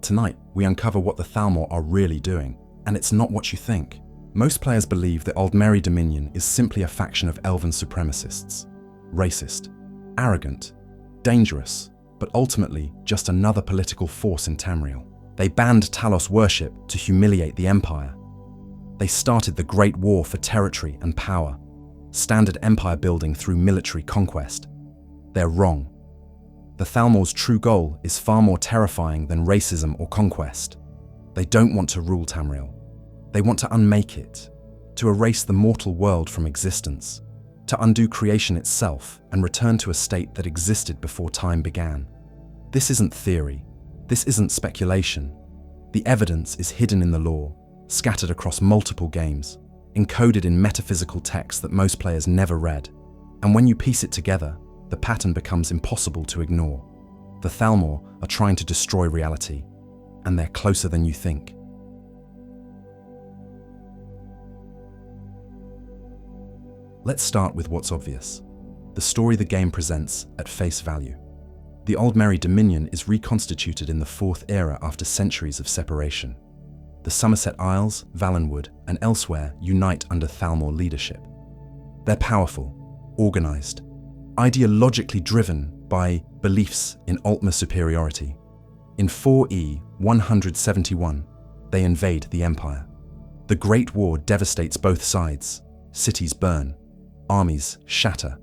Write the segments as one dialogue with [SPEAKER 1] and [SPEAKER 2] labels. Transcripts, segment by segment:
[SPEAKER 1] Tonight, we uncover what the Thalmor are really doing, and it's not what you think. Most players believe the Aldmeri Dominion is simply a faction of elven supremacists. Racist, arrogant, dangerous, but ultimately just another political force in Tamriel. They banned Talos worship to humiliate the Empire. They started the Great War for territory and power, standard empire building through military conquest. They're wrong. The Thalmor's true goal is far more terrifying than racism or conquest. They don't want to rule Tamriel. They want to unmake it, to erase the mortal world from existence, to undo creation itself and return to a state that existed before time began. This isn't theory. This isn't speculation. The evidence is hidden in the lore, scattered across multiple games, encoded in metaphysical texts that most players never read. And when you piece it together, the pattern becomes impossible to ignore. The Thalmor are trying to destroy reality, and they're closer than you think. Let's start with what's obvious, the story the game presents at face value. The Aldmeri Dominion is reconstituted in the Fourth Era after centuries of separation. The Somerset Isles, Valenwood, and elsewhere unite under Thalmor leadership. They're powerful, organized, ideologically driven by beliefs in Altmer superiority. In 4E 171, they invade the Empire. The Great War devastates both sides. Cities burn, armies shatter.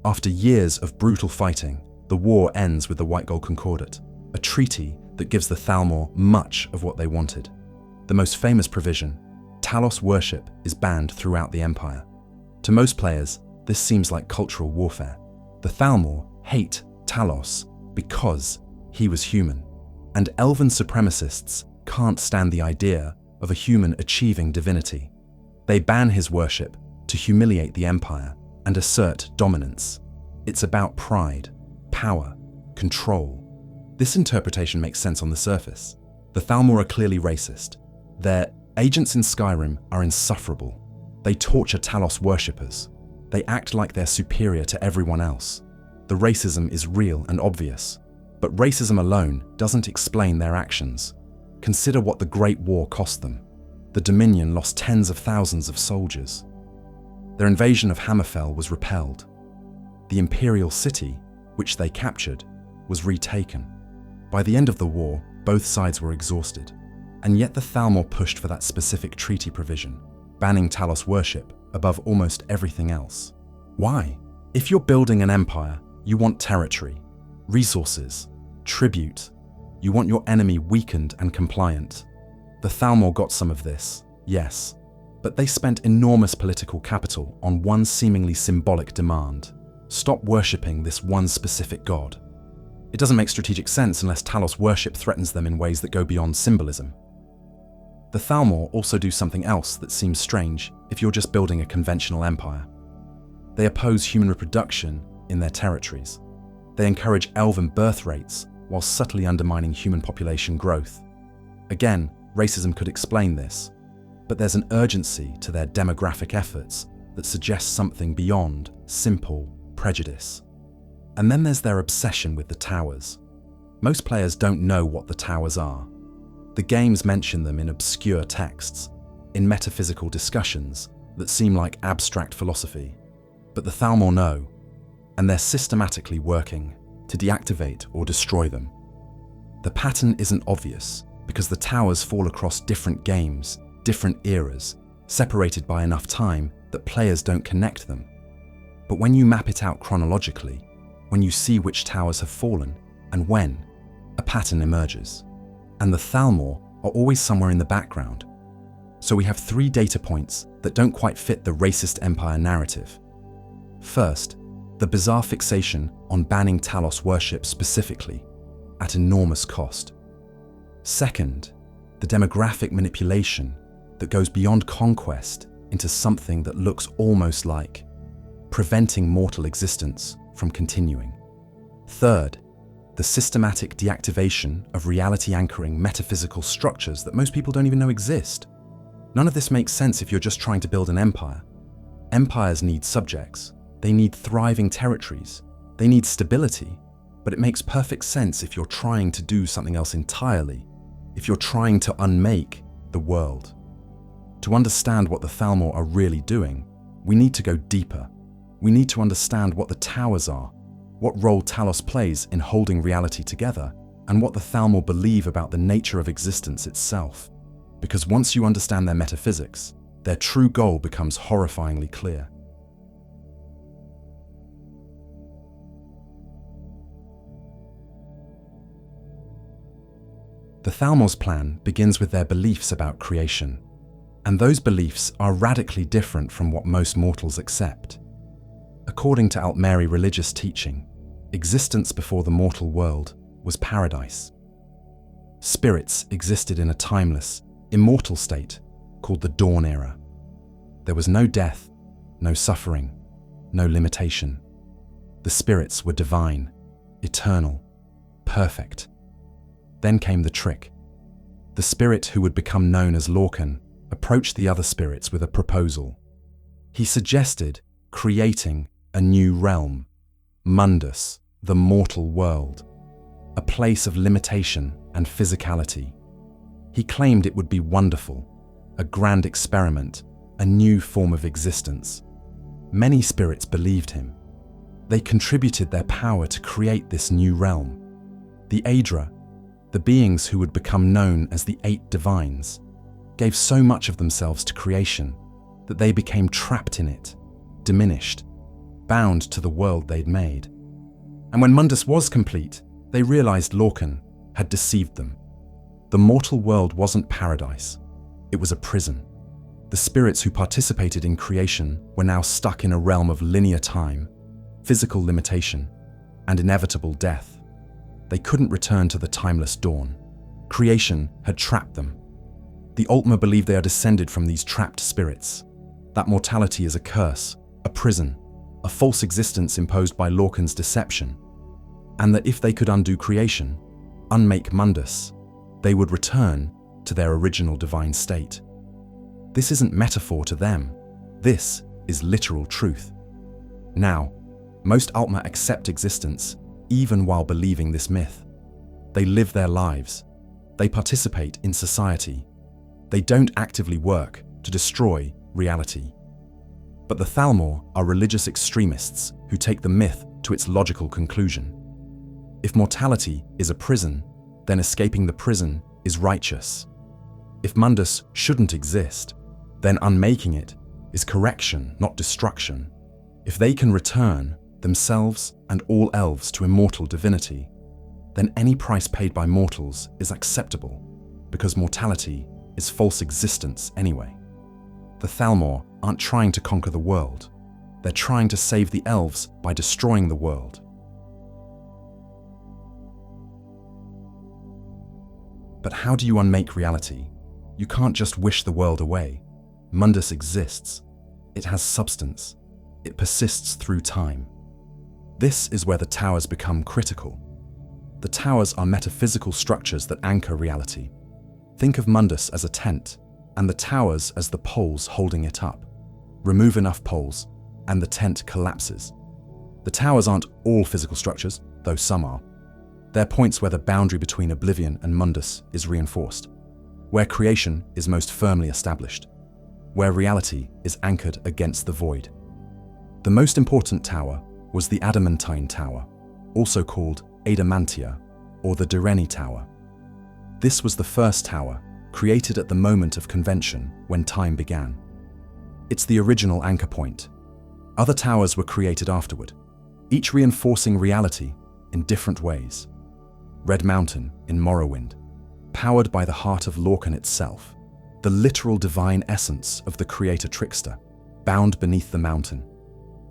[SPEAKER 1] After years of brutal fighting, the war ends with the White Gold Concordat, a treaty that gives the Thalmor much of what they wanted. The most famous provision, Talos worship, is banned throughout the Empire. To most players, this seems like cultural warfare. The Thalmor hate Talos because he was human, and elven supremacists can't stand the idea of a human achieving divinity. They ban his worship to humiliate the Empire and assert dominance. It's about pride, power, control. This interpretation makes sense on the surface. The Thalmor are clearly racist. Their agents in Skyrim are insufferable. They torture Talos worshippers. They act like they're superior to everyone else. The racism is real and obvious, but racism alone doesn't explain their actions. Consider what the Great War cost them. The Dominion lost tens of thousands of soldiers. Their invasion of Hammerfell was repelled. The Imperial City, which they captured, was retaken. By the end of the war, both sides were exhausted, and yet the Thalmor pushed for that specific treaty provision, banning Talos worship above almost everything else. Why? If you're building an empire, you want territory, resources, tribute. You want your enemy weakened and compliant. The Thalmor got some of this, yes, but they spent enormous political capital on one seemingly symbolic demand. Stop worshipping this one specific god. It doesn't make strategic sense unless Talos worship threatens them in ways that go beyond symbolism. The Thalmor also do something else that seems strange if you're just building a conventional empire. They oppose human reproduction in their territories. They encourage elven birth rates while subtly undermining human population growth. Again, racism could explain this, but there's an urgency to their demographic efforts that suggests something beyond simple prejudice. And then there's their obsession with the towers. Most players don't know what the towers are. The games mention them in obscure texts, in metaphysical discussions that seem like abstract philosophy. But the Thalmor know, and they're systematically working to deactivate or destroy them. The pattern isn't obvious because the towers fall across different games, different eras, separated by enough time that players don't connect them. But when you map it out chronologically, when you see which towers have fallen and when, a pattern emerges. And the Thalmor are always somewhere in the background. So we have 3 data points that don't quite fit the racist empire narrative. First, the bizarre fixation on banning Talos worship specifically, at enormous cost. Second, the demographic manipulation that goes beyond conquest into something that looks almost like preventing mortal existence from continuing. Third, the systematic deactivation of reality-anchoring metaphysical structures that most people don't even know exist. None of this makes sense if you're just trying to build an empire. Empires need subjects. They need thriving territories. They need stability. But it makes perfect sense if you're trying to do something else entirely. if you're trying to unmake the world. To understand what the Thalmor are really doing, we need to go deeper. We need to understand what the towers are, what role Talos plays in holding reality together, and what the Thalmor believe about the nature of existence itself. Because once you understand their metaphysics, their true goal becomes horrifyingly clear. The Thalmor's plan begins with their beliefs about creation, and those beliefs are radically different from what most mortals accept. According to Altmeri religious teaching, existence before the mortal world was paradise. Spirits existed in a timeless, immortal state called the Dawn Era. There was no death, no suffering, no limitation. The spirits were divine, eternal, perfect. Then came the trick. The spirit who would become known as Lorcan approached the other spirits with a proposal. He suggested creating a new realm, Mundus, the mortal world, a place of limitation and physicality. He claimed it would be wonderful, a grand experiment, a new form of existence. Many spirits believed him. They contributed their power to create this new realm. The Aedra, the beings who would become known as the 8 divines, gave so much of themselves to creation that they became trapped in it, diminished, bound to the world they'd made. And when Mundus was complete, they realized Lorcan had deceived them. The mortal world wasn't paradise, it was a prison. The spirits who participated in creation were now stuck in a realm of linear time, physical limitation, and inevitable death. They couldn't return to the timeless dawn. Creation had trapped them. The Altmeri believe they are descended from these trapped spirits, that mortality is a curse, a prison, a false existence imposed by Lorcan's deception, and that if they could undo creation, unmake Mundus, they would return to their original divine state. This isn't metaphor to them. This is literal truth. Now, most Altmeri accept existence even while believing this myth. They live their lives. They participate in society. They don't actively work to destroy reality. But the Thalmor are religious extremists who take the myth to its logical conclusion. If mortality is a prison, then escaping the prison is righteous. If Mundus shouldn't exist, then unmaking it is correction, not destruction. If they can return themselves and all elves to immortal divinity, then any price paid by mortals is acceptable, because mortality is false existence anyway. The Thalmor aren't trying to conquer the world. They're trying to save the elves by destroying the world. But how do you unmake reality? You can't just wish the world away. Mundus exists. It has substance. It persists through time. This is where the towers become critical. The towers are metaphysical structures that anchor reality. Think of Mundus as a tent, and the towers as the poles holding it up. Remove enough poles, and the tent collapses. The towers aren't all physical structures, though some are. They're points where the boundary between oblivion and Mundus is reinforced, where creation is most firmly established, where reality is anchored against the void. The most important tower was the Adamantine Tower, also called Adamantia, or the Direni Tower. This was the first tower, created at the moment of convention when time began. It's the original anchor point. Other towers were created afterward, each reinforcing reality in different ways. Red Mountain in Morrowind, powered by the heart of Lorcan itself, the literal divine essence of the creator trickster, bound beneath the mountain.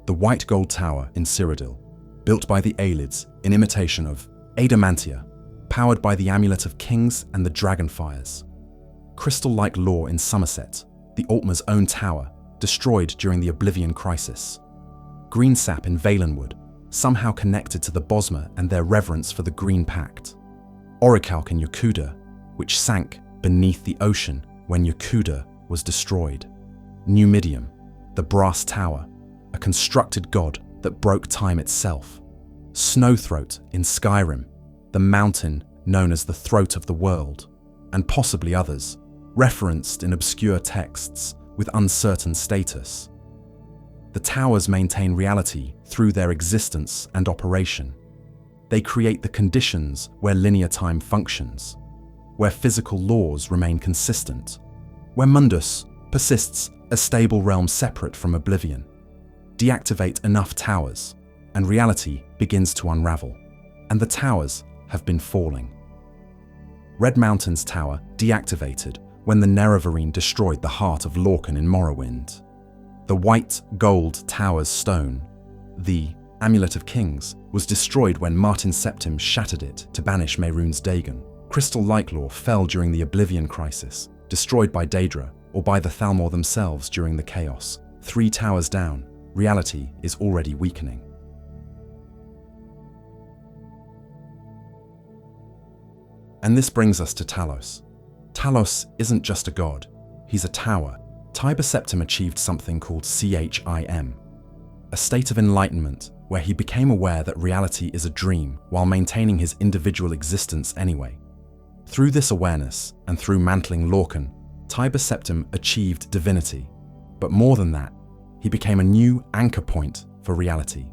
[SPEAKER 1] The White Gold Tower in Cyrodiil, built by the Aelids in imitation of Adamantia, powered by the Amulet of Kings and the Dragonfires. Crystal-like Lore in Somerset, the Altmer's own tower, destroyed during the Oblivion Crisis. Greensap in Valenwood, somehow connected to the Bosmer and their reverence for the Green Pact. Orichalk in Yakuda, which sank beneath the ocean when Yakuda was destroyed. Numidium, the Brass Tower, a constructed god that broke time itself. Snowthroat in Skyrim, the mountain known as the Throat of the World. and possibly others, referenced in obscure texts with uncertain status. The towers maintain reality through their existence and operation. They create the conditions where linear time functions, where physical laws remain consistent, where Mundus persists a stable realm separate from oblivion. Deactivate enough towers, and reality begins to unravel, and the towers have been falling. Red Mountain's tower deactivated when the Nerevarine destroyed the heart of Lorcan in Morrowind. The white gold tower's stone, the Amulet of Kings, was destroyed when Martin Septim shattered it to banish Mehrunes Dagon. Crystal Lightlore fell during the Oblivion Crisis, destroyed by Daedra or by the Thalmor themselves during the Chaos. 3 towers down, reality is already weakening. And this brings us to Talos. Talos isn't just a god, he's a tower. Tiber Septim achieved something called CHIM, a state of enlightenment where he became aware that reality is a dream while maintaining his individual existence anyway. Through this awareness and through mantling Lorcan, Tiber Septim achieved divinity. But more than that, he became a new anchor point for reality.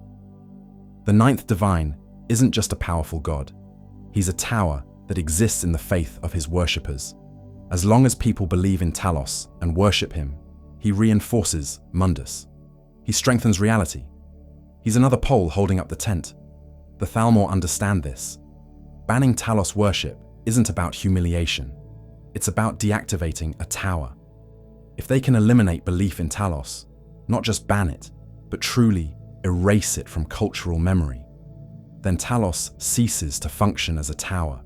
[SPEAKER 1] The Ninth Divine isn't just a powerful god, he's a tower that exists in the faith of his worshippers. As long as people believe in Talos and worship him, he reinforces Mundus. He strengthens reality. He's another pole holding up the tent. The Thalmor understand this. Banning Talos worship isn't about humiliation. It's about deactivating a tower. If they can eliminate belief in Talos, not just ban it, but truly erase it from cultural memory, then Talos ceases to function as a tower.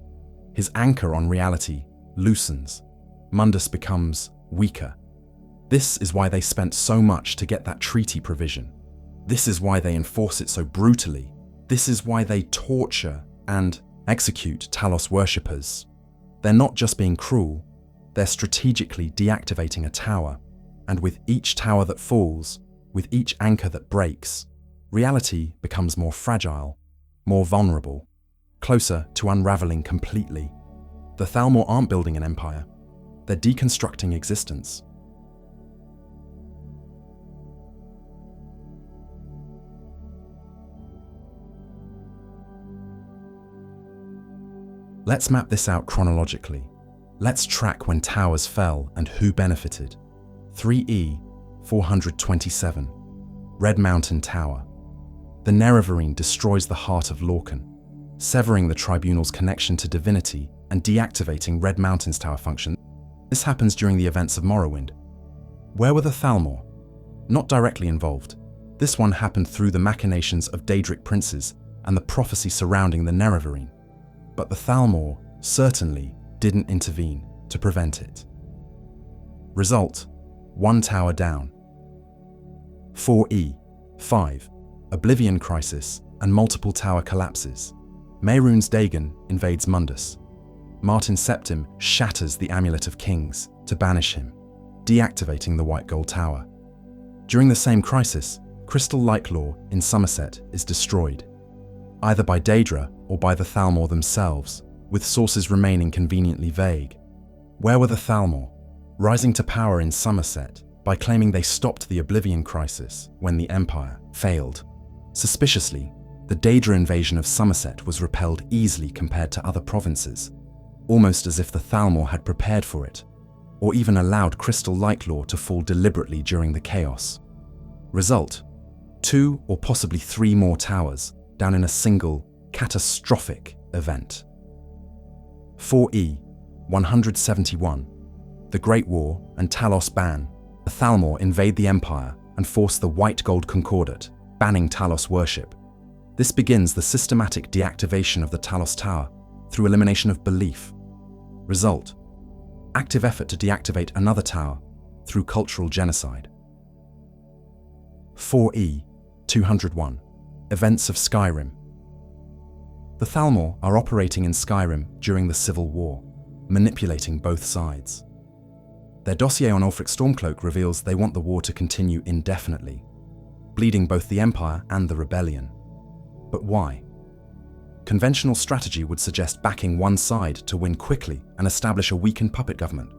[SPEAKER 1] His anchor on reality loosens. Mundus becomes weaker. This is why they spent so much to get that treaty provision. This is why they enforce it so brutally. This is why they torture and execute Talos worshippers. They're not just being cruel, they're strategically deactivating a tower. And with each tower that falls, with each anchor that breaks, reality becomes more fragile, more vulnerable, closer to unraveling completely. The Thalmor aren't building an empire. They're deconstructing existence. Let's map this out chronologically. Let's track when towers fell and who benefited. 3E 427, Red Mountain Tower. The Nerevarine destroys the heart of Lorcan, severing the tribunal's connection to divinity and deactivating Red Mountain's tower function. This happens during the events of Morrowind. Where were the Thalmor? Not directly involved. This one happened through the machinations of Daedric princes and the prophecy surrounding the Nerevarine. But the Thalmor certainly didn't intervene to prevent it. Result: 1 tower down. 4E 5, Oblivion Crisis and multiple tower collapses. Mehrunes Dagon invades Mundus. Martin Septim shatters the Amulet of Kings to banish him, deactivating the White Gold Tower. During the same crisis, Crystal Lightlore in Somerset is destroyed, either by Daedra or by the Thalmor themselves, with sources remaining conveniently vague. Where were the Thalmor? Rising to power in Somerset by claiming they stopped the Oblivion Crisis when the Empire failed. Suspiciously, the Daedra invasion of Somerset was repelled easily compared to other provinces, almost as if the Thalmor had prepared for it, or even allowed Crystal Lightlore to fall deliberately during the chaos. Result: 2 or possibly 3 more towers down in a single, catastrophic event. 4E 171, the Great War and Talos ban. The Thalmor invade the Empire and force the White Gold Concordat, banning Talos worship. This begins the systematic deactivation of the Talos Tower through elimination of belief. Result: active effort to deactivate another tower through cultural genocide. 4E 201, events of Skyrim. The Thalmor are operating in Skyrim during the Civil War, manipulating both sides. Their dossier on Ulfric Stormcloak reveals they want the war to continue indefinitely, bleeding both the Empire and the Rebellion. But why? Conventional strategy would suggest backing one side to win quickly and establish a weakened puppet government.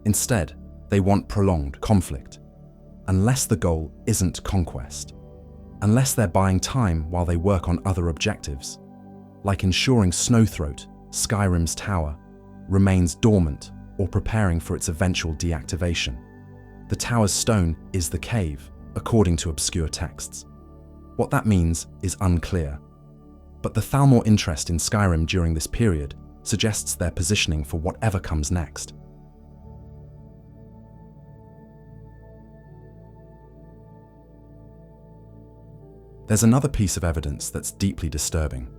[SPEAKER 1] Instead, they want prolonged conflict. Unless the goal isn't conquest. Unless they're buying time while they work on other objectives, like ensuring Snowthroat, Skyrim's tower, remains dormant or preparing for its eventual deactivation. The tower's stone is the cave, according to obscure texts. What that means is unclear. But the Thalmor interest in Skyrim during this period suggests their positioning for whatever comes next. There's another piece of evidence that's deeply disturbing: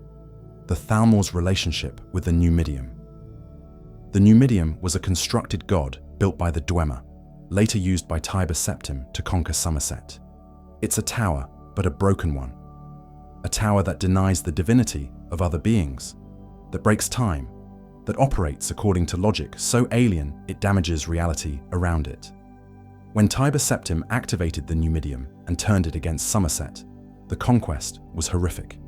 [SPEAKER 1] the Thalmor's relationship with the Numidium. The Numidium was a constructed god built by the Dwemer, later used by Tiber Septim to conquer Somerset. It's a tower, but a broken one. A tower that denies the divinity of other beings, that breaks time, that operates according to logic so alien it damages reality around it. When Tiber Septim activated the Numidium and turned it against Somerset, the conquest was horrific.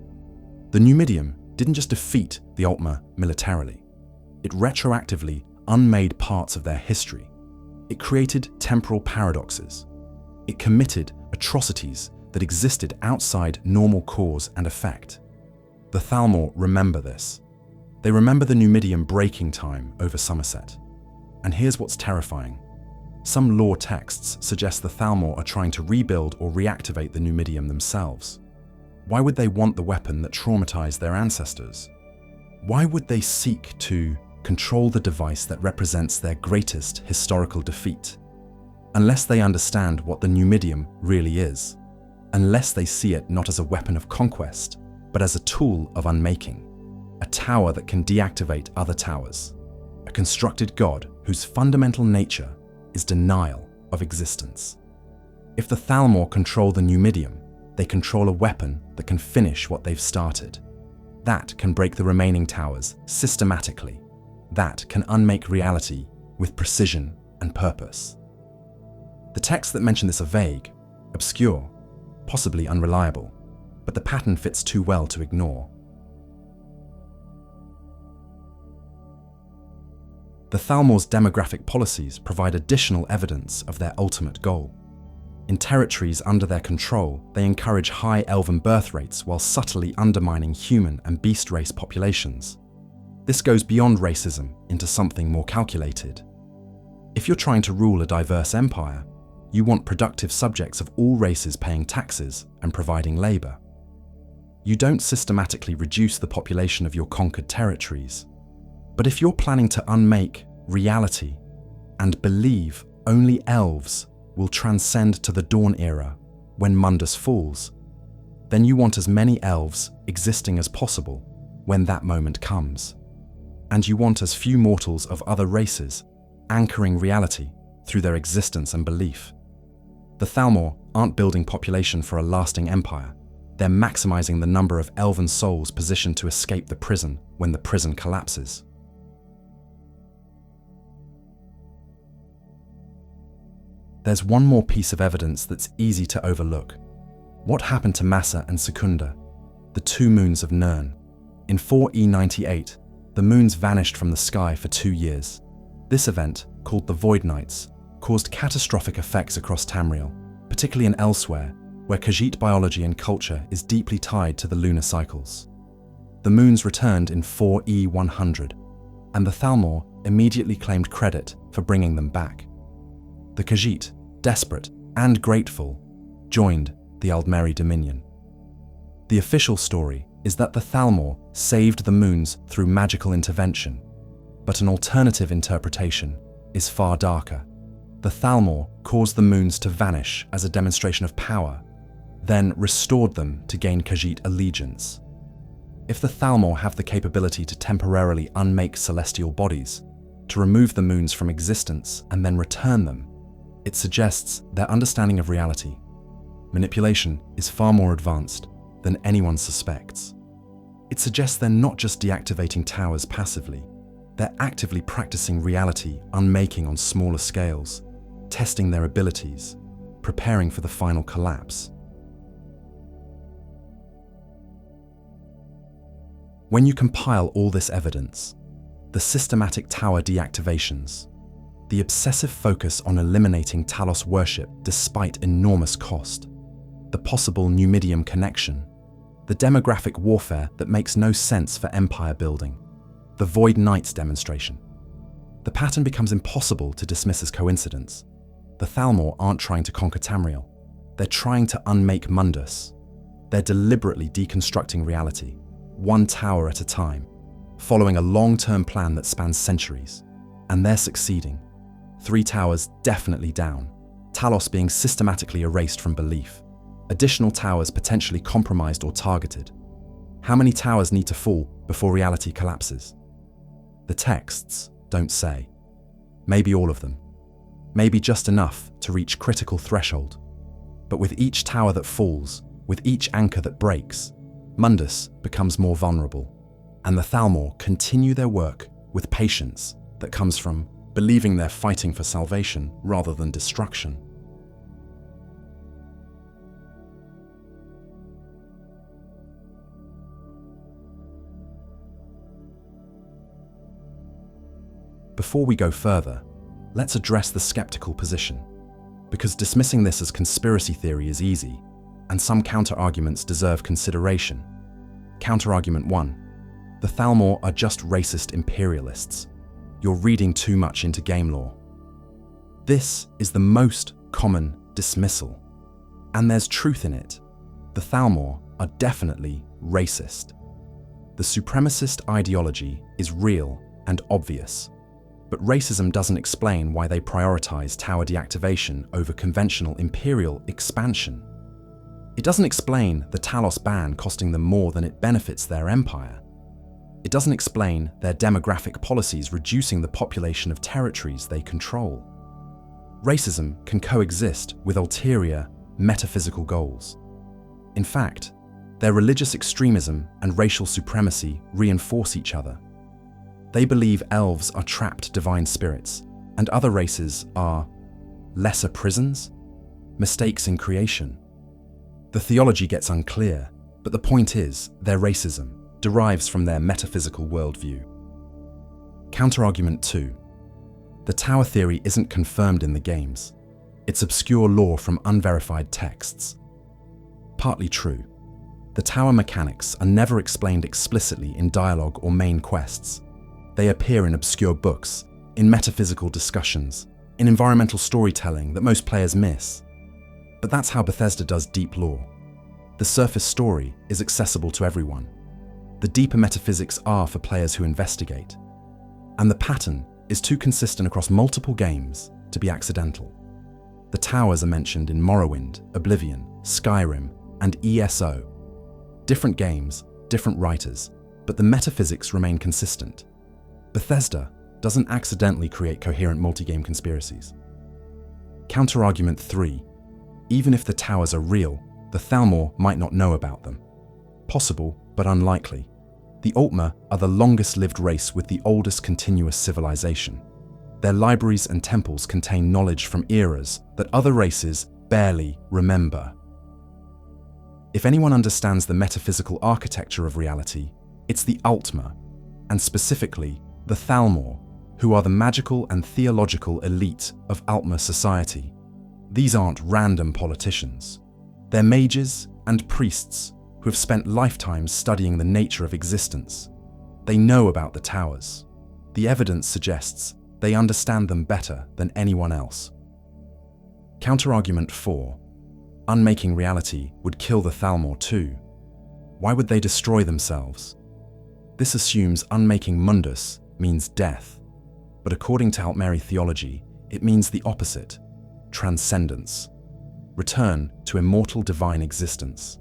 [SPEAKER 1] The Numidium didn't just defeat the Altmer militarily. It retroactively unmade parts of their history. It created temporal paradoxes. It committed atrocities that existed outside normal cause and effect. The Thalmor remember this. They remember the Numidium breaking time over Somerset. And here's what's terrifying. Some lore texts suggest the Thalmor are trying to rebuild or reactivate the Numidium themselves. Why would they want the weapon that traumatized their ancestors? Why would they seek to control the device that represents their greatest historical defeat? Unless they understand what the Numidium really is. Unless they see it not as a weapon of conquest, but as a tool of unmaking. A tower that can deactivate other towers. A constructed god whose fundamental nature is denial of existence. If the Thalmor control the Numidium, they control a weapon that can finish what they've started. That can break the remaining towers systematically. That can unmake reality with precision and purpose. The texts that mention this are vague, obscure, possibly unreliable, but the pattern fits too well to ignore. The Thalmor's demographic policies provide additional evidence of their ultimate goal. In territories under their control, they encourage high elven birth rates while subtly undermining human and beast race populations. This goes beyond racism into something more calculated. If you're trying to rule a diverse empire, you want productive subjects of all races paying taxes and providing labor. You don't systematically reduce the population of your conquered territories. But if you're planning to unmake reality and believe only elves will transcend to the Dawn era when Mundus falls, then you want as many elves existing as possible when that moment comes. And you want as few mortals of other races anchoring reality through their existence and belief. The Thalmor aren't building population for a lasting empire. They're maximizing the number of elven souls positioned to escape the prison when the prison collapses. There's one more piece of evidence that's easy to overlook. What happened to Massa and Secunda, the two moons of Nirn? In 4E98, the moons vanished from the sky for 2 years. This event, called the Void Nights, caused catastrophic effects across Tamriel, particularly and elsewhere, where Khajiit biology and culture is deeply tied to the lunar cycles. The moons returned in 4E100, and the Thalmor immediately claimed credit for bringing them back. The Khajiit, desperate and grateful, joined the Aldmeri Dominion. The official story is that the Thalmor saved the moons through magical intervention, but an alternative interpretation is far darker. The Thalmor caused the moons to vanish as a demonstration of power, then restored them to gain Khajiit allegiance. If the Thalmor have the capability to temporarily unmake celestial bodies, to remove the moons from existence and then return them, it suggests their understanding of reality. Manipulation is far more advanced than anyone suspects. It suggests they're not just deactivating towers passively, they're actively practicing reality unmaking on smaller scales, testing their abilities, preparing for the final collapse. When you compile all this evidence, the systematic tower deactivations, the obsessive focus on eliminating Talos worship despite enormous cost, the possible Numidium connection, the demographic warfare that makes no sense for empire building, the Void Knights demonstration. The pattern becomes impossible to dismiss as coincidence. The Thalmor aren't trying to conquer Tamriel. They're trying to unmake Mundus. They're deliberately deconstructing reality, one tower at a time, following a long-term plan that spans centuries. And they're succeeding. 3 towers definitely down, Talos being systematically erased from belief, additional towers potentially compromised or targeted. How many towers need to fall before reality collapses? The texts don't say. Maybe all of them. Maybe just enough to reach critical threshold. But with each tower that falls, with each anchor that breaks, Mundus becomes more vulnerable, and the Thalmor continue their work with patience that comes from believing they're fighting for salvation rather than destruction. Before we go further, let's address the skeptical position, because dismissing this as conspiracy theory is easy, and some counter-arguments deserve consideration. Counter-argument 1. The Thalmor are just racist imperialists. You're reading too much into game lore. This is the most common dismissal, and there's truth in it. The Thalmor are definitely racist. The supremacist ideology is real and obvious, but racism doesn't explain why they prioritize tower deactivation over conventional imperial expansion. It doesn't explain the Talos ban costing them more than it benefits their empire. It doesn't explain their demographic policies reducing the population of territories they control. Racism can coexist with ulterior, metaphysical goals. In fact, their religious extremism and racial supremacy reinforce each other. They believe elves are trapped divine spirits, and other races are lesser prisons, mistakes in creation. The theology gets unclear, but the point is, their racism derives from their metaphysical worldview. Counterargument 2. The tower theory isn't confirmed in the games. It's obscure lore from unverified texts. Partly true. The tower mechanics are never explained explicitly in dialogue or main quests. They appear in obscure books, in metaphysical discussions, in environmental storytelling that most players miss. But that's how Bethesda does deep lore. The surface story is accessible to everyone. The deeper metaphysics are for players who investigate. And the pattern is too consistent across multiple games to be accidental. The towers are mentioned in Morrowind, Oblivion, Skyrim, and ESO. Different games, different writers, but the metaphysics remain consistent. Bethesda doesn't accidentally create coherent multi-game conspiracies. Counterargument 3. Even if the towers are real, the Thalmor might not know about them. Possible, but unlikely. The Altmeri are the longest-lived race with the oldest continuous civilization. Their libraries and temples contain knowledge from eras that other races barely remember. If anyone understands the metaphysical architecture of reality, it's the Altmeri, and specifically the Thalmor, who are the magical and theological elite of Altmeri society. These aren't random politicians. They're mages and priests who have spent lifetimes studying the nature of existence. They know about the towers. The evidence suggests they understand them better than anyone else. Counterargument 4. Unmaking reality would kill the Thalmor too. Why would they destroy themselves? This assumes unmaking Mundus means death, but according to Altmeri theology, it means the opposite, transcendence, return to immortal divine existence.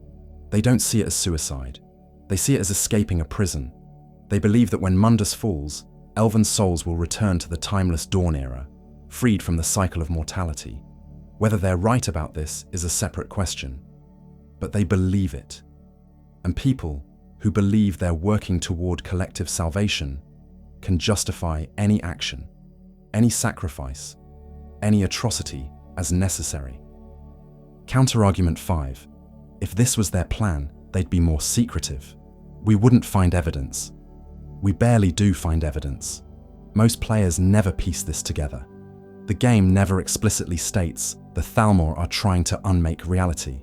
[SPEAKER 1] They don't see it as suicide. They see it as escaping a prison. They believe that when Mundus falls, elven souls will return to the timeless dawn era, freed from the cycle of mortality. Whether they're right about this is a separate question, but they believe it. And people who believe they're working toward collective salvation can justify any action, any sacrifice, any atrocity as necessary. Counterargument 5. If this was their plan, they'd be more secretive. We wouldn't find evidence. We barely do find evidence. Most players never piece this together. The game never explicitly states the Thalmor are trying to unmake reality.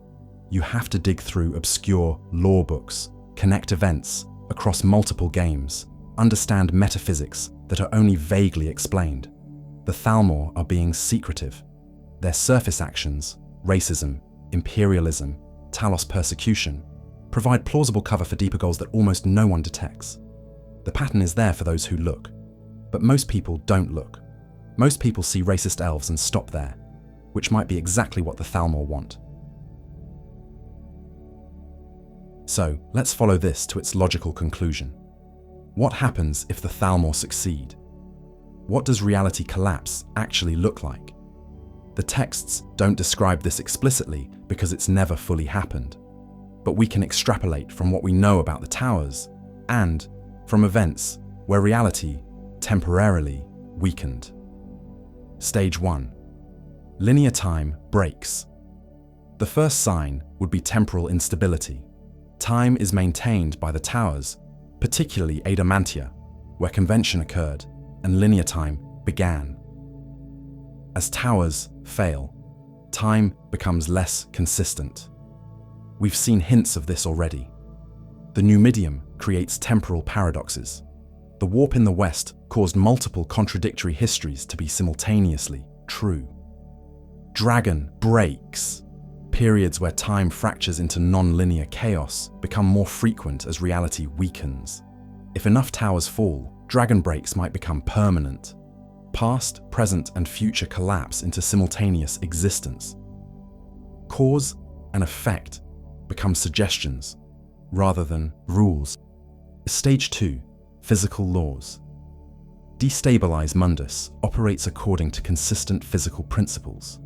[SPEAKER 1] You have to dig through obscure lore books, connect events across multiple games, understand metaphysics that are only vaguely explained. The Thalmor are being secretive. Their surface actions, racism, imperialism, Talos persecution, provide plausible cover for deeper goals that almost no one detects. The pattern is there for those who look, but most people don't look. Most people see racist elves and stop there, which might be exactly what the Thalmor want. So, let's follow this to its logical conclusion. What happens if the Thalmor succeed? What does reality collapse actually look like? The texts don't describe this explicitly because it's never fully happened, but we can extrapolate from what we know about the towers and from events where reality temporarily weakened. Stage 1. Linear time breaks. The first sign would be temporal instability. Time is maintained by the towers, particularly Adamantia, where convention occurred and linear time began. As towers fail, time becomes less consistent. We've seen hints of this already. The Numidium creates temporal paradoxes. The warp in the West caused multiple contradictory histories to be simultaneously true. Dragon breaks. Periods where time fractures into non-linear chaos become more frequent as reality weakens. If enough towers fall, dragon breaks might become permanent. Past, present, and future collapse into simultaneous existence. Cause and effect become suggestions rather than rules. Stage 2. Physical laws. Destabilize Mundus operates according to consistent physical principles.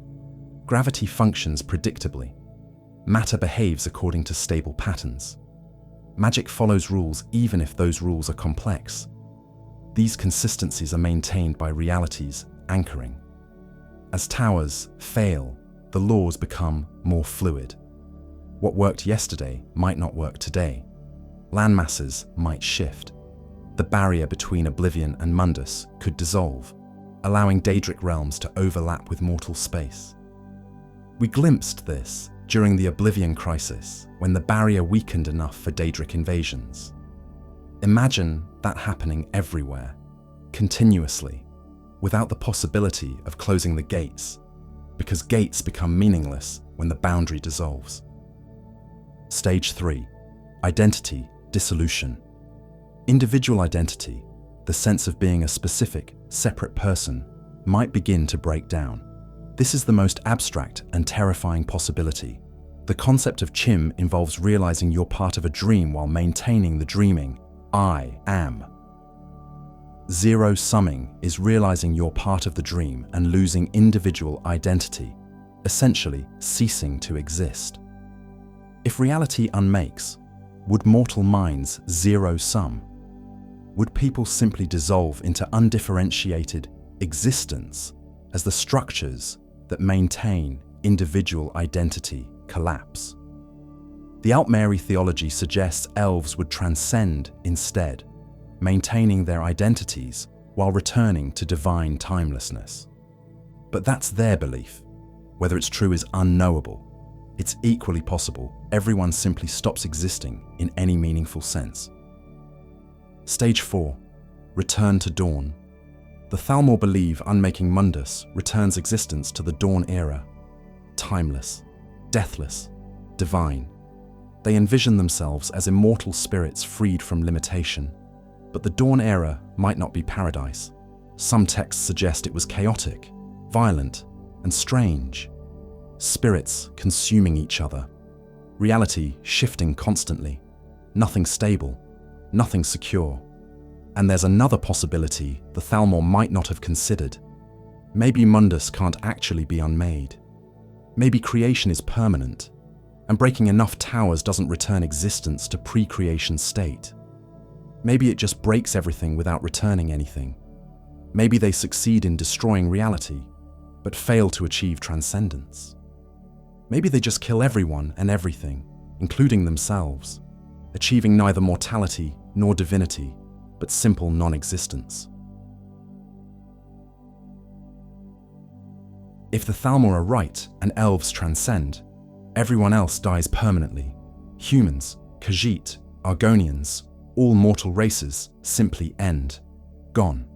[SPEAKER 1] Gravity functions predictably. Matter behaves according to stable patterns. Magic follows rules even if those rules are complex. These consistencies are maintained by reality's anchoring. As towers fail, the laws become more fluid. What worked yesterday might not work today. Landmasses might shift. The barrier between Oblivion and Mundus could dissolve, allowing Daedric realms to overlap with mortal space. We glimpsed this during the Oblivion crisis, when the barrier weakened enough for Daedric invasions. Imagine that happening everywhere, continuously, without the possibility of closing the gates, because gates become meaningless when the boundary dissolves. Stage 3. Identity dissolution. Individual identity, the sense of being a specific, separate person, might begin to break down. This is the most abstract and terrifying possibility. The concept of Chim involves realizing you're part of a dream while maintaining the dreaming I am. Zero-summing is realizing you're part of the dream and losing individual identity, essentially ceasing to exist. If reality unmakes, would mortal minds zero-sum? Would people simply dissolve into undifferentiated existence as the structures that maintain individual identity collapse? The Altmeri theology suggests elves would transcend instead, maintaining their identities while returning to divine timelessness. But that's their belief. Whether it's true is unknowable. It's equally possible everyone simply stops existing in any meaningful sense. Stage 4. Return to dawn. The Thalmor believe unmaking Mundus returns existence to the dawn era. Timeless, deathless, divine. They envision themselves as immortal spirits freed from limitation. But the dawn era might not be paradise. Some texts suggest it was chaotic, violent, and strange. Spirits consuming each other. Reality shifting constantly. Nothing stable, nothing secure. And there's another possibility the Thalmor might not have considered. Maybe Mundus can't actually be unmade. Maybe creation is permanent, and breaking enough towers doesn't return existence to pre-creation state. Maybe it just breaks everything without returning anything. Maybe they succeed in destroying reality, but fail to achieve transcendence. Maybe they just kill everyone and everything, including themselves. achieving neither mortality nor divinity, but simple non-existence. If the Thalmor are right and elves transcend, everyone else dies permanently. Humans, Khajiit, Argonians, all mortal races simply end. Gone.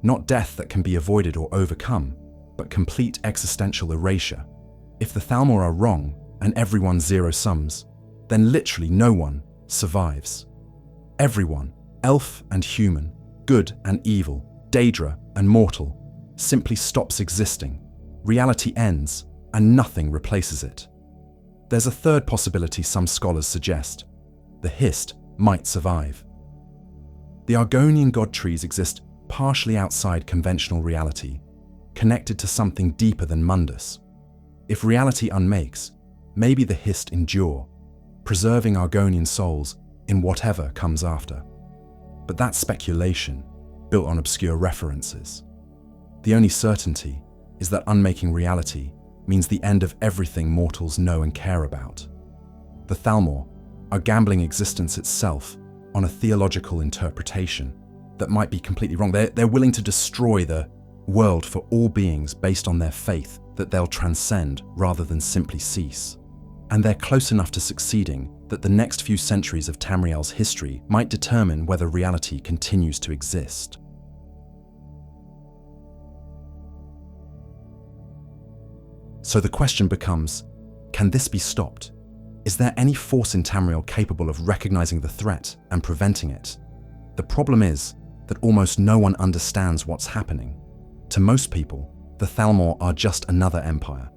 [SPEAKER 1] Not death that can be avoided or overcome, but complete existential erasure. If the Thalmor are wrong and everyone zero-sums, then literally no one survives. Everyone, elf and human, good and evil, Daedra and mortal, simply stops existing. Reality ends, and nothing replaces it. There's a third possibility some scholars suggest. The Hist might survive. The Argonian god trees exist partially outside conventional reality, connected to something deeper than Mundus. If reality unmakes, maybe the Hist endure, preserving Argonian souls in whatever comes after. But that's speculation, built on obscure references. The only certainty is that unmaking reality means the end of everything mortals know and care about. The Thalmor are gambling existence itself on a theological interpretation that might be completely wrong. They're willing to destroy the world for all beings based on their faith that they'll transcend rather than simply cease. And they're close enough to succeeding that the next few centuries of Tamriel's history might determine whether reality continues to exist. So the question becomes, can this be stopped? Is there any force in Tamriel capable of recognizing the threat and preventing it? The problem is that almost no one understands what's happening. To most people, the Thalmor are just another empire.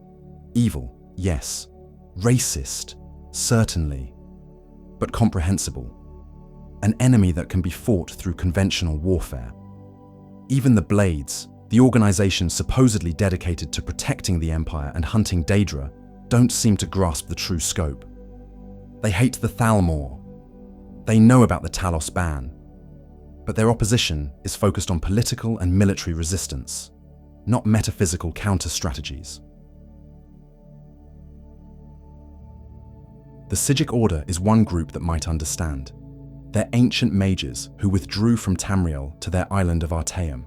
[SPEAKER 1] Evil, yes. Racist, certainly. But comprehensible. An enemy that can be fought through conventional warfare. Even the Blades, the organization supposedly dedicated to protecting the Empire and hunting Daedra, don't seem to grasp the true scope. They hate the Thalmor. They know about the Talos ban. But their opposition is focused on political and military resistance, not metaphysical counter-strategies. The Psijic Order is one group that might understand. They're ancient mages who withdrew from Tamriel to their island of Artaeum.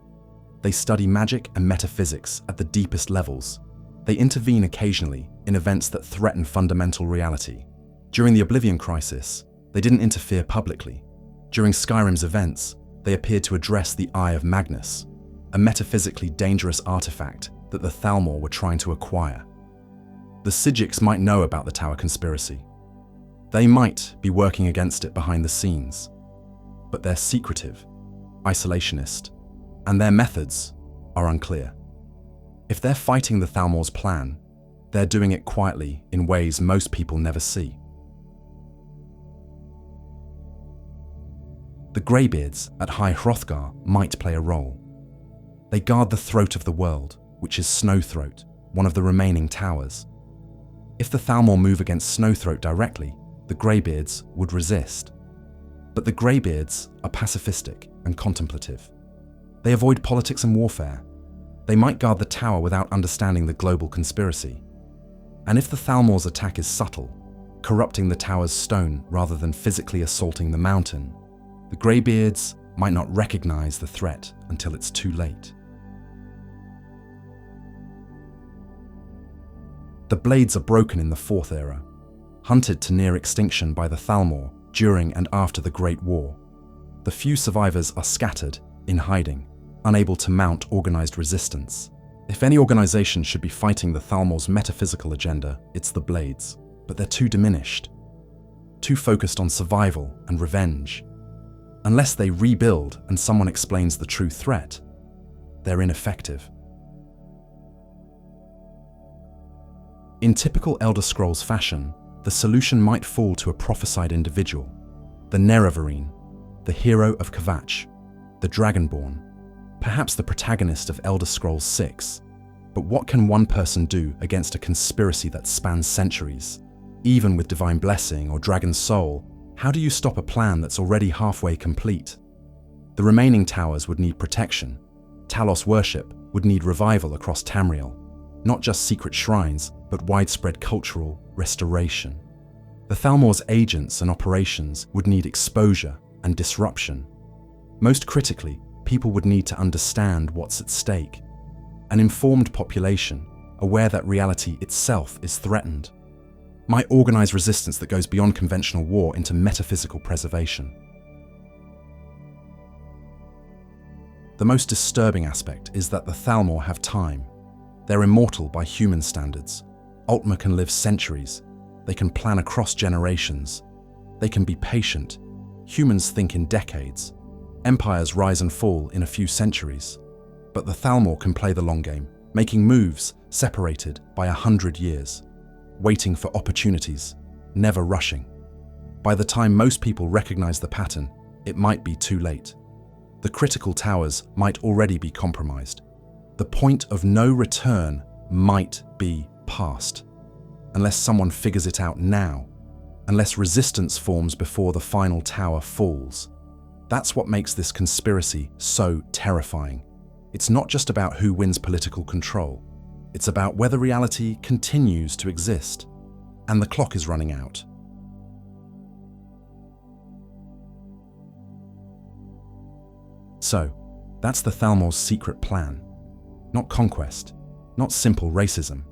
[SPEAKER 1] They study magic and metaphysics at the deepest levels. They intervene occasionally in events that threaten fundamental reality. During the Oblivion Crisis, they didn't interfere publicly. During Skyrim's events, they appeared to address the Eye of Magnus, a metaphysically dangerous artifact that the Thalmor were trying to acquire. The Psijics might know about the Tower Conspiracy. They might be working against it behind the scenes, but they're secretive, isolationist, and their methods are unclear. If they're fighting the Thalmor's plan, they're doing it quietly in ways most people never see. The Greybeards at High Hrothgar might play a role. They guard the throat of the world, which is Snowthroat, one of the remaining towers. If the Thalmor move against Snowthroat directly, the Greybeards would resist. But the Greybeards are pacifistic and contemplative. They avoid politics and warfare. They might guard the tower without understanding the global conspiracy. And if the Thalmor's attack is subtle, corrupting the tower's stone rather than physically assaulting the mountain, the Greybeards might not recognize the threat until it's too late. The Blades are broken in the Fourth Era, hunted to near extinction by the Thalmor during and after the Great War. The few survivors are scattered, in hiding, unable to mount organized resistance. If any organization should be fighting the Thalmor's metaphysical agenda, it's the Blades, but they're too diminished, too focused on survival and revenge. Unless they rebuild and someone explains the true threat, they're ineffective. In typical Elder Scrolls fashion, the solution might fall to a prophesied individual, the Nerevarine, the hero of Kvatch, the Dragonborn, perhaps the protagonist of Elder Scrolls 6. But what can one person do against a conspiracy that spans centuries? Even with Divine Blessing or Dragon's Soul, how do you stop a plan that's already halfway complete? The remaining towers would need protection. Talos worship would need revival across Tamriel, not just secret shrines, but widespread cultural restoration. The Thalmor's agents and operations would need exposure and disruption. Most critically, people would need to understand what's at stake. An informed population, aware that reality itself is threatened, might organize resistance that goes beyond conventional war into metaphysical preservation. The most disturbing aspect is that the Thalmor have time. They're immortal by human standards. Altmeri can live centuries. They can plan across generations. They can be patient. Humans think in decades. Empires rise and fall in a few centuries. But the Thalmor can play the long game, making moves separated by 100 years, waiting for opportunities, never rushing. By the time most people recognize the pattern, it might be too late. The critical towers might already be compromised. The point of no return might be past. Unless someone figures it out now, unless resistance forms before the final tower falls. That's what makes this conspiracy so terrifying. It's not just about who wins political control. It's about whether reality continues to exist. And the clock is running out. So, that's the Thalmor's secret plan. Not conquest, not simple racism,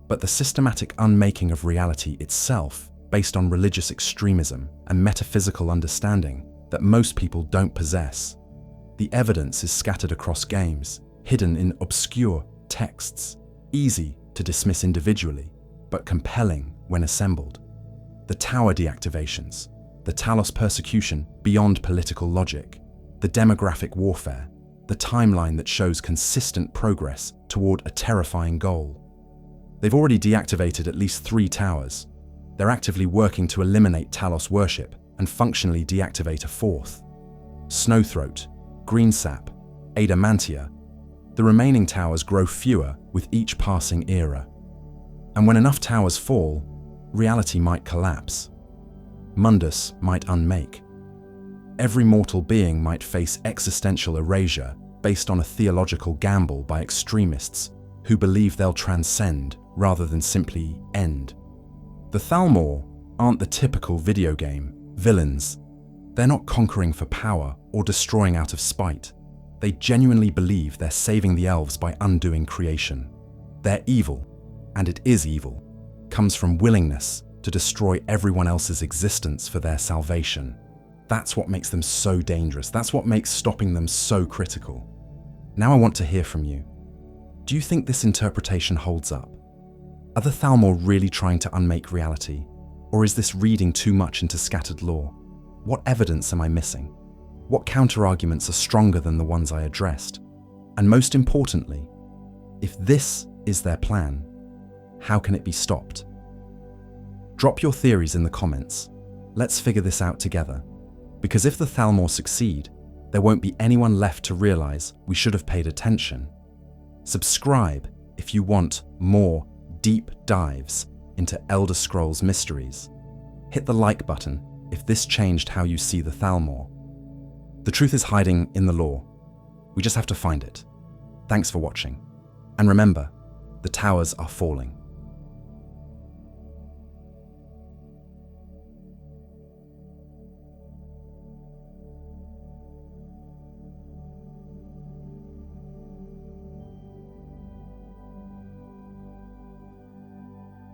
[SPEAKER 1] but the systematic unmaking of reality itself based on religious extremism and metaphysical understanding that most people don't possess. The evidence is scattered across games, hidden in obscure texts, easy to dismiss individually, but compelling when assembled. The tower deactivations, the Talos persecution beyond political logic, the demographic warfare, the timeline that shows consistent progress toward a terrifying goal. They've already deactivated at least 3 towers. They're actively working to eliminate Talos worship and functionally deactivate a 4th. Snowthroat, Greensap, Adamantia. The remaining towers grow fewer with each passing era. And when enough towers fall, reality might collapse. Mundus might unmake. Every mortal being might face existential erasure based on a theological gamble by extremists who believe they'll transcend rather than simply end. The Thalmor aren't the typical video game villains. They're not conquering for power or destroying out of spite. They genuinely believe they're saving the elves by undoing creation. Their evil, and it is evil, comes from willingness to destroy everyone else's existence for their salvation. That's what makes them so dangerous. That's what makes stopping them so critical. Now I want to hear from you. Do you think this interpretation holds up? Are the Thalmor really trying to unmake reality? Or is this reading too much into scattered lore? What evidence am I missing? What counterarguments are stronger than the ones I addressed? And most importantly, if this is their plan, how can it be stopped? Drop your theories in the comments. Let's figure this out together. Because if the Thalmor succeed, there won't be anyone left to realize we should have paid attention. Subscribe if you want more deep dives into Elder Scrolls mysteries. Hit the like button if this changed how you see the Thalmor. The truth is hiding in the lore. We just have to find it. Thanks for watching. And remember, the towers are falling.